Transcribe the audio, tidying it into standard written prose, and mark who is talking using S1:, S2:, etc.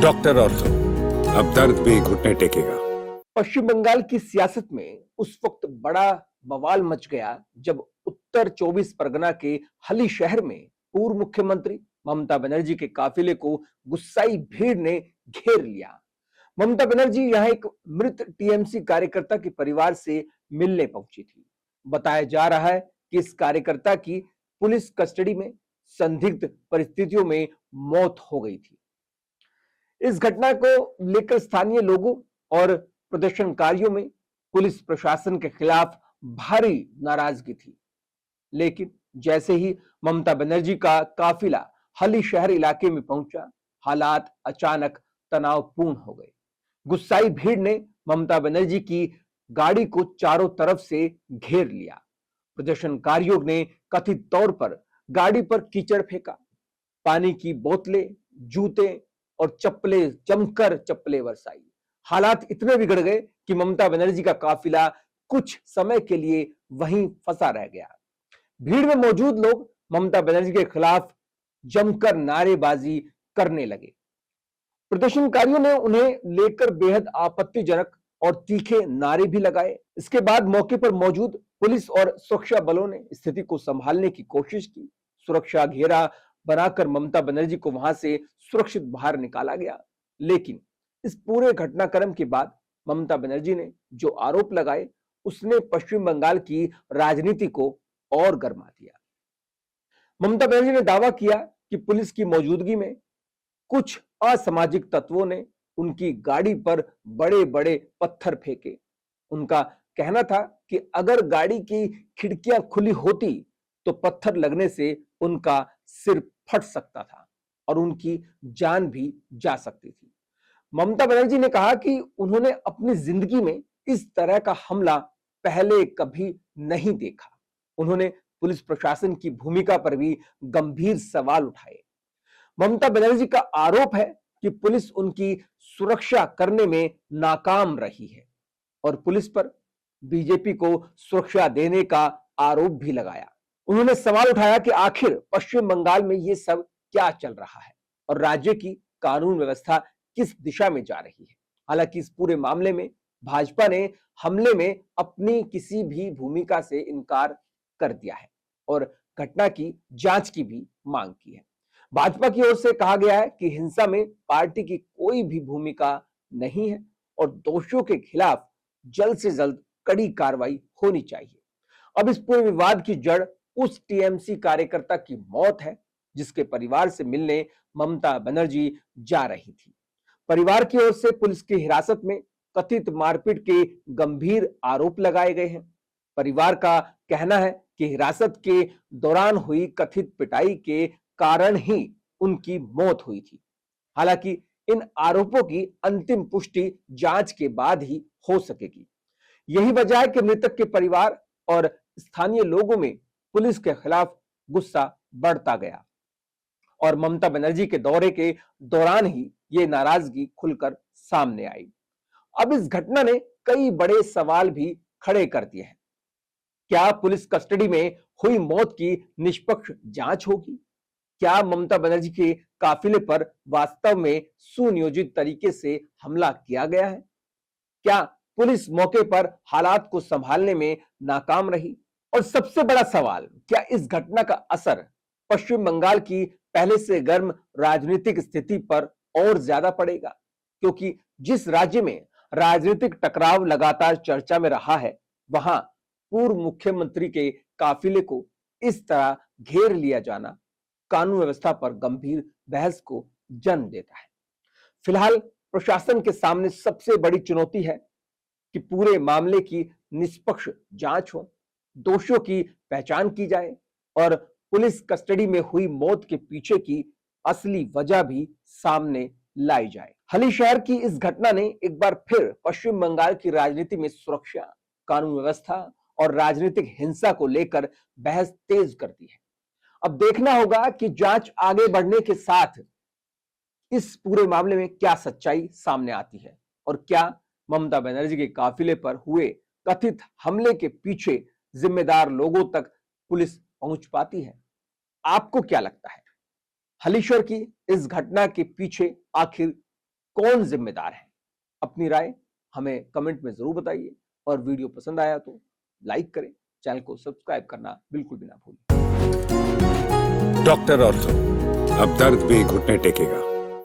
S1: Doctor ortho, अब दर्द भी घुटने टेकेगा।
S2: पश्चिम बंगाल की सियासत में उस वक्त बड़ा बवाल मच गया जब उत्तर 24 परगना के हली शहर में पूर्व मुख्यमंत्री ममता बनर्जी के काफिले को गुस्साई भीड़ ने घेर लिया। ममता बनर्जी यहां एक मृत टीएमसी कार्यकर्ता के परिवार से मिलने पहुंची थी। बताया जा रहा है कि इस कार्यकर्ता की पुलिस कस्टडी में संदिग्ध परिस्थितियों में मौत हो गई थी। इस घटना को लेकर स्थानीय लोगों और प्रदर्शनकारियों में पुलिस प्रशासन के खिलाफ भारी नाराजगी थी। लेकिन जैसे ही ममता बनर्जी का काफिला हली शहर इलाके में पहुंचा, हालात अचानक तनावपूर्ण हो गए। गुस्साई भीड़ ने ममता बनर्जी की गाड़ी को चारों तरफ से घेर लिया। प्रदर्शनकारियों ने कथित तौर पर गाड़ी पर कीचड़ फेंका, पानी की बोतलें, जूते और चप्पलें बरसाई। हालात इतने बिगड़ गए कि ममता बनर्जी का काफिला कुछ समय के लिए वहीं फंसा रह गया। भीड़ में मौजूद लोग ममता बनर्जी के खिलाफ जमकर नारेबाजी करने लगे। प्रदर्शनकारियों ने उन्हें लेकर बेहद आपत्तिजनक और तीखे नारे भी लगाए। इसके बाद मौके पर मौजूद पुलिस और सुरक्षा बलों ने स्थिति को संभालने की कोशिश की। सुरक्षा घेरा बनाकर ममता बनर्जी को वहां से सुरक्षित बाहर निकाला गया। लेकिन इस पूरे घटनाक्रम के बाद ममता बनर्जी ने जो आरोप लगाए, उसने पश्चिम बंगाल की राजनीति को और गर्मा दिया। ममता बनर्जी ने दावा किया कि पुलिस की मौजूदगी में कुछ असामाजिक तत्वों ने उनकी गाड़ी पर बड़े-बड़े पत्थर फेंके। उनका कहना था कि अगर गाड़ी की खिड़कियां खुली होती तो पत्थर लगने से उनका सिर फट सकता था और उनकी जान भी जा सकती थी। ममता बनर्जी ने कहा कि उन्होंने अपनी जिंदगी में इस तरह का हमला पहले कभी नहीं देखा। उन्होंने पुलिस प्रशासन की भूमिका पर भी गंभीर सवाल उठाए। ममता बनर्जी का आरोप है कि पुलिस उनकी सुरक्षा करने में नाकाम रही है और पुलिस पर बीजेपी को सुरक्षा देने का आरोप भी लगाया। उन्होंने सवाल उठाया कि आखिर पश्चिम बंगाल में यह सब क्या चल रहा है और राज्य की कानून व्यवस्था किस दिशा में जा रही है। हालांकि इस पूरे मामले में भाजपा ने हमले में अपनी किसी भी भूमिका से इनकार कर दिया है और घटना की जांच की भी मांग की है। भाजपा की ओर से कहा गया है कि हिंसा में पार्टी की कोई भी भूमिका नहीं है और दोषियों के खिलाफ जल्द से जल्द कड़ी कार्रवाई होनी चाहिए। अब इस पूरे विवाद की जड़ उस टीएमसी कार्यकर्ता की मौत है जिसके परिवार से मिलने ममता बनर्जी जा रही थी। परिवार की ओर से पुलिस की हिरासत में कथित मारपीट के गंभीर आरोप लगाए गए हैं। परिवार का कहना है कि हिरासत के दौरान हुई कथित पिटाई के कारण ही उनकी मौत हुई थी। हालांकि इन आरोपों की अंतिम पुष्टि जांच के बाद ही हो सकेगी। यही वजह है कि मृतक के परिवार और स्थानीय लोगों में पुलिस के खिलाफ गुस्सा बढ़ता गया और ममता बनर्जी के दौरे के दौरान ही ये नाराजगी खुलकर सामने आई। अब इस घटना ने कई बड़े सवाल भी खड़े कर दिए हैं। क्या पुलिस कस्टडी में हुई मौत की निष्पक्ष जांच होगी? क्या ममता बनर्जी के काफिले पर वास्तव में सुनियोजित तरीके से हमला किया गया है? क्या पुलिस मौके पर हालात को संभालने में नाकाम रही? और सबसे बड़ा सवाल, क्या इस घटना का असर पश्चिम बंगाल की पहले से गर्म राजनीतिक स्थिति पर और ज्यादा पड़ेगा? क्योंकि जिस राज्य में राजनीतिक टकराव लगातार चर्चा में रहा है, वहां पूर्व मुख्यमंत्री के काफिले को इस तरह घेर लिया जाना कानून व्यवस्था पर गंभीर बहस को जन्म देता है। फिलहाल प्रशासन के सामने सबसे बड़ी चुनौती है कि पूरे मामले की निष्पक्ष जांच हो, दोषियों की पहचान की जाए और पुलिस कस्टडी में हुई मौत के पीछे की असली वजह भी सामने लाई जाए। हली शहर की इस घटना ने एक बार फिर पश्चिम बंगाल की राजनीति में सुरक्षा, कानून व्यवस्था और राजनीतिक हिंसा को लेकर बहस तेज कर दी है। अब देखना होगा कि जांच आगे बढ़ने के साथ इस पूरे मामले में क्या सच्चाई सामने आती है और क्या ममता बनर्जी के काफिले पर हुए कथित हमले के पीछे जिम्मेदार लोगों तक पुलिस पहुंच पाती है। आपको क्या लगता है, हलीश्वर की इस घटना के पीछे आखिर कौन जिम्मेदार है? अपनी राय हमें कमेंट में जरूर बताइए और वीडियो पसंद आया तो लाइक करें, चैनल को सब्सक्राइब करना बिल्कुल भी ना भूलें।
S1: डॉक्टर ऑर्थो, अब दर्द भी घुटने टेकेगा।